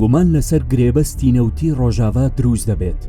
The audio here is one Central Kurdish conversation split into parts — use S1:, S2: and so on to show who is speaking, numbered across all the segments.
S1: گومان لەسەر گرێبەستی نەوتی ڕۆژاوا دروست دەبێت.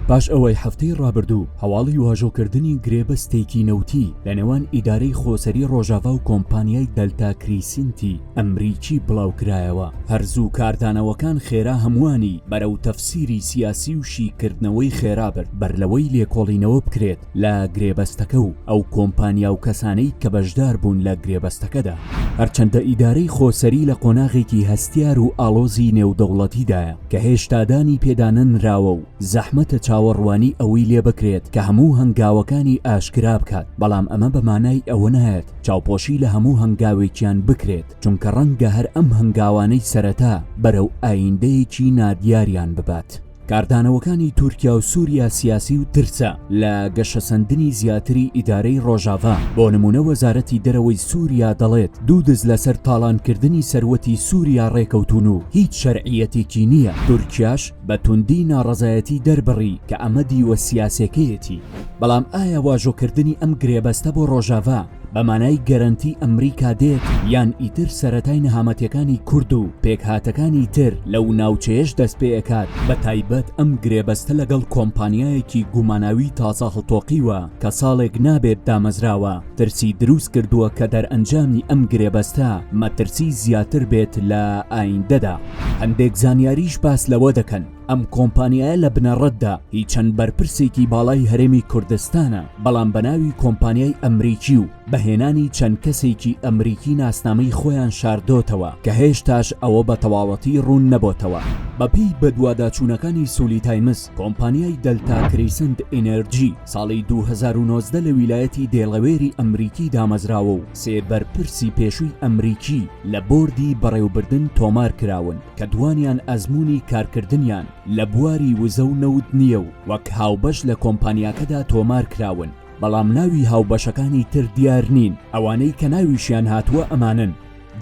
S1: باش ئەوەی هەفتەی ڕابردوو هەواڵی واژۆکردنی گرێبەستێکی نەوتی لە نێوان ئیدارەی خۆسەری ڕۆژاوا و کۆمپانیای دەلتا کریسینتی ئەمریکی بڵاوکرایەوە. هەرزوو کاردانەوەکان خێرا هەمووانی بەرەو تەفسیری سیاسی و شیکردنەوەی خێرابرد بەرلەوەی لێکۆڵینەوە بکرێت لە گرێبەستەکە و ئەو کۆمپانیا و کەسانەی کە بەشدار بوون لە گرێبەستەکەدا. هەرچەندە ئیدارەی خۆسەری لە قۆناغێکی هەستیار و ئاڵۆزی نێودەوڵەتیدایە کە هێشتادانی پێدانەنراوە و زەحمەتە چاوەڕوانی ئەوەی لێ بکرێت کە هەموو هەنگاوەکانی ئاشکرا بکات، بەڵام ئەمە بەمانای ئەوە نایەت چاوپۆشی لە هەموو هەنگاوێکیان بکرێت، چونکە ڕەنگە هەر ئەم هەنگاوانەی سەرەتا بەرەو ئایندەیەکی نادیاریان ببات. کاردانەوەکانی تورکیا و سووریا سیاسی و ترسە لە گەشەسەندنی زیاتری ئیدارەی ڕۆژاوا. بۆ نمونە وەزارەتی دەرەوەی سووریا دەڵێت دوو دز لەسەر تاڵانکردنی سەروەتی سووریا ڕێکەوتون و هیچ شەرعیەتێکی نییە. تورکیاش بە توندی ناڕەزایەتی دەربڕی کە ئەمە دیوە سیاسەکەیەتی. بەڵام ئایا واژۆکردنی ئەم گرێبەستە بۆ ڕۆژاوا بەمانای گەرانتی ئەمریکا دێت یان ئیتر سەرەتای نەهامەتیەکانی کورد و پێکهاتەکانی تر لەو ناوچەیەش دەست پێ ئەکات؟ بە تایبەت ئەم گرێبەستە لەگەڵ کۆمپانیایەکی گوماناوی تازە هەڵتۆقیوە کە ساڵێک نابێت دامەزراوە ترسی دروست کردووە کە دەرئەنجامی ئەم گرێبەستە مەترسی زیاتر بێت لە ئایندەدا. هەندێک زانیاریش باس لەوە دەکەن ئەم کۆمپانیایە لە بنەڕەتدا هیچ چەند بەرپرسێکی باڵای هەرێمی کوردستانە، بەڵام بەناوی کۆمپانیای ئەمریکی و بەهێنانی چەند کەسێکی ئەمریکی ناسنامەی خۆیان شاردۆتەوە کە هێشتاش ئەوە بە تەواوەتی ڕوون نەبۆتەوە. بەپێی بەدواداچوونەکانی سولی تایمز، کۆمپانیای دەلتا کریسنت ئێنەرجی ساڵی 2019 لە ویلایەتی دێڵەوێری ئەمریکی دامەزراوە و سێ بەرپرسی پێشووی ئەمریکی لە بۆردی بەڕێوەبردن تۆمار کراون کە دوانیان ئەزموونی کارکردنیان لە بواری وزە و نەوت نییە و وەک هاوبەش لە کۆمپانیاکەدا تۆمار کراون، بەڵام ناوی هاوبەشەکانی تر دیار نین. ئەوانەی کە ناویشیان هاتووە ئەمانن: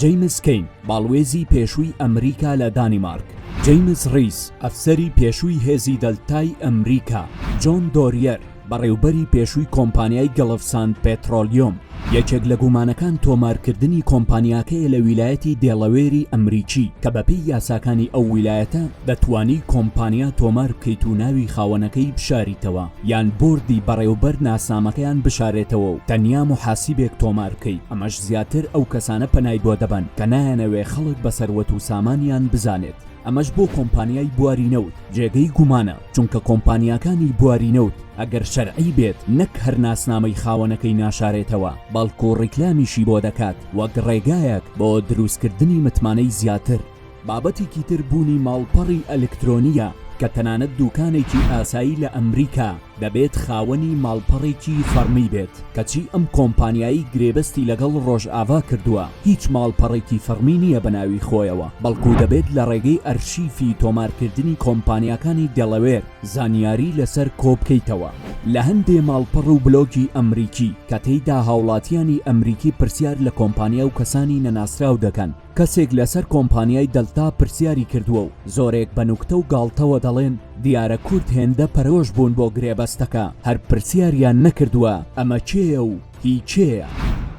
S1: جەیمس کین، باڵوێزی پێشووی ئەمریکا لە دانیمارک، جەیمس ڕیس، ئەفسەری پێشووی هێزی دەلتای ئەمریکا، جۆن دۆریەر، بەڕێوبەری پێشووی کۆمپانیای گەڵفساند پێترۆلیۆم. یەکێک لە گومانەکان تۆمارکردنی کۆمپانیاکەیە لە ویلایەتی دێڵەوێری ئەمریکی کە بەپێی یاساکانی ئەو ویلایەتە دەتوانی کۆمپانیا تۆمار بکەیت و ناوی خاوەنەکەی بشاریتەوە یان بۆردی بەڕێوەبەر ناسنامەکەیان بشارێتەوە و تەنیا محاسیبێک تۆمار بکەیت. ئەمەش زیاتر ئەو کەسانە پەنای بۆ دەبن کە نایەنەوێ خەڵک بە سەروەت و سامانیان بزانێت. ئەمەش بۆ کۆمپانیای بواری نەوت جێگەی گومانە، چونکە کۆمپانیاکانی بواری نەوت ئەگەر شەرعی بێت نەک هەر ناسنامەی خاوەنەکەی ناشارێتەوە، بەڵکو ڕیکلامیشی بۆ دەکات وەک ڕێگایەک بۆ دروستکردنی متمانەی زیاتر. بابەتێکی تر بوونی ماڵپەڕی ئەلکترۆنیە کە تەنانەت دوکانێکی ئاسایی لە ئەمریکا دەبێت خاوەنی ماڵپەڕێکی فەرمی بێت، کەچی ئەم کۆمپانیایی گرێبەستی لەگەڵ ڕۆژئاوا کردووە هیچ ماڵپەڕێکی فەرمی نییە بە ناوی خۆیەوە، بەڵکو دەبێت لە ڕێگەی ئەرشیفی تۆمارکردنی کۆمپانیاکانی دەڵەوێر زانیاری لەسەر کۆبکەیتەوە. لە هەندێ ماڵپەڕ و بلۆگی ئەمریکی کە تێیدا هاوڵاتیانی ئەمریکی پرسیار لە کۆمپانیا و کەسانی نەناسراو دەکەن، کەسێک لەسەر کۆمپانیای دەلتا پرسیاری کردووە و زۆرێک بە نوکتە و گاڵتەوە دەڵێن دیارە کورد هێندە پەرۆش بوون بۆ گرێبەستەکە، هەر پرسیاریان نەکردووە ئەمە کێیە و هیچێیە.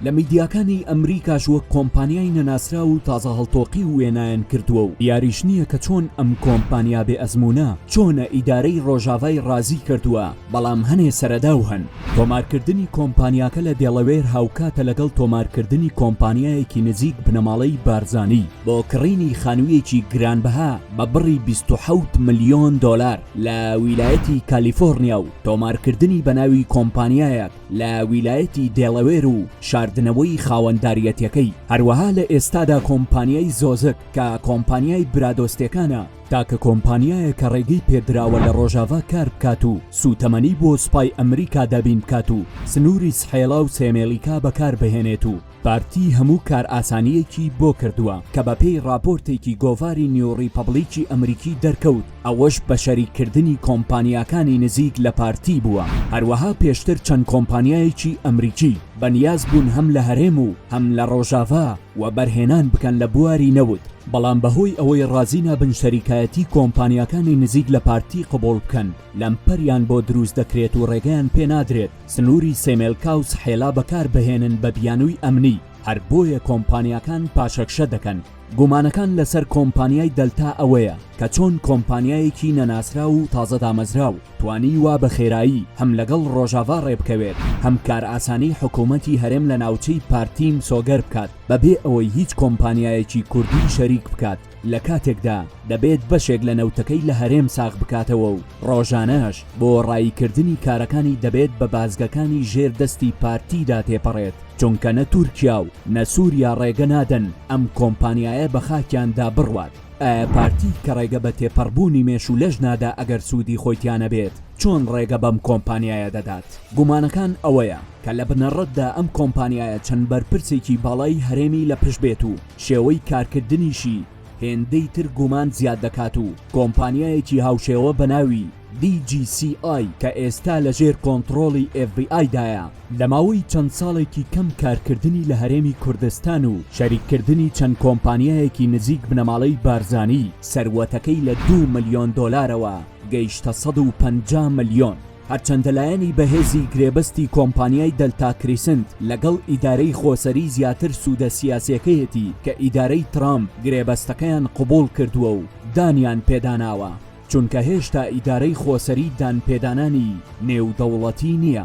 S1: لە میدیاکانی ئەمریکاش وەک کۆمپانیای نەناسرا و تازە هەڵتۆقی وێنایان کردووە و یاریش نییە کە چۆن ئەم کۆمپانیا بێ ئەزمونە چۆنە ئیدارەی ڕۆژاوای ڕازی کردووە، بەڵام هەنێ سەرەداو هەن. تۆمارکردنی کۆمپانیاکە لە دێڵەوێر هاوکاتە لەگەڵ تۆمارکردنی کۆمپانیایەکی نزیک بنەماڵەی بارزانی بۆ کڕینی خانوویەکی گرانبەها بە بڕی 27 ملیۆن دۆلار لە ویلایەتی کالیفۆرنیا و تۆمارکردنی بەناوی کۆمپانیایەک لە ویلایەتی دێڵەوێر و شاردنەوەی خاوەنداریەتەکەی. هەروەها لە ئێستادا کۆمپانیای زۆزک کە کۆمپانیای برادۆستەکانە تاکە کۆمپانیایە کە ڕێگەی پێدراوە لە ڕۆژاوا کار بکات و سوتەمەنی بۆ سوپای ئەمریکا دابین بکات و سنووری سحێڵا و سێمێلیکا بەکار بهێنێت و پارتی هەموو کار ئاسانیەکی بۆ کردووە کە بەپێی راپۆرتێکی گۆڤاری نیۆڕیپەبلیکی ئەمریکی دەرکەوت، ئەوەش بە شەریککردنی کۆمپانیاکانی نزیک لە پارتی بووە. هەروەها پێشتر چەند کۆمپانیایەکی ئەمریکی بەنیاز بوون هەم لە هەرێم و هەم لە ڕۆژاوا و بەرهێنان بکەن لە بواری نەوت، بەڵام بەهۆی ئەوەی ڕازی نەبن شەریکایەتی کۆمپانیاکانی نزیک لە پارتی قبول بکەن، لەمپەریان بۆ دروست دەکرێت و ڕێگەیان پێ نادرێت سنووری سێمێلکا و سحێلا بەکار بهێنن بە بیانووی ئەمنی. هەر بۆیە کۆمپانیاکان پاشەکشە دەکەن گومانەکان لەسەر کۆمپانیای دەلتا ئەوەیە کە چۆن کۆمپانیایەکی نەناسرا و تازە دامەزراو توانی وا بە خێرایی هەم لەگەڵ ڕۆژاوا ڕێبکەوێت هەم کار ئاسانی حکوومەتی هەرێم لە ناوچەی پارتیم سۆگەر بکات بەبێ ئەوەی هیچ کۆمپانیایەکی کوردی شەریک بکات لە کاتێکدا دەبێت بەشێک لە نەوتەکەی لە هەرێم ساغ بکاتەوە و ڕۆژانەش بۆ ڕایکردنی کارەکانی دەبێت بە بازگەکانی ژێردەستی پارتیدا تێپەڕێت چونکە نە تورکیا و نە سووریا ڕێگە نادەن ئەم کۆمپانیایە بە خاکیاندا بڕوات ئایا پارتی کە ڕێگە بە تێپەڕبوونی مێش و لەژ نادا ئەگەر سوودی خۆیتیانە بێت چۆن ڕێگە بەم کۆمپانیایە دەدات گومانەکان ئەوەیە کە لە بنەڕەتدا ئەم کۆمپانیایە چەند بەرپرسێکی باڵای هەرێمی لە پشت بێت و شێوەی کارکردنیشی هێندەی تر گومان زیاد دەکات و کۆمپانیایەکی هاوشێوە بە ناوی DGCI کە ئێستا لەژێر کۆنتڕۆڵی FBI دایە لە ماوەی چەند ساڵێکی کەم کارکردنی لە هەرێمی کوردستان و شەریککردنی چەند کۆمپانیایەکی نزیک بنەماڵەی بارزانی سەروەتەکەی لە 2 ملیۆن دۆلارەوە گەیشتە 150 ملیۆن هەرچەندەلایەنی بەهێزی گرێبەستی کۆمپانیای دەلتا کریسنت لەگەڵ ئیدارەی خۆسەری زیاتر سوودە سیاسیەکەیەتی کە ئیدارەی ترامپ گرێبەستەکەیان قبول کردووە و دانیان پێداناوە چونکە هێشتا ئیدارەی خۆسەری دانپێدانانی نێودەوڵەتی نییە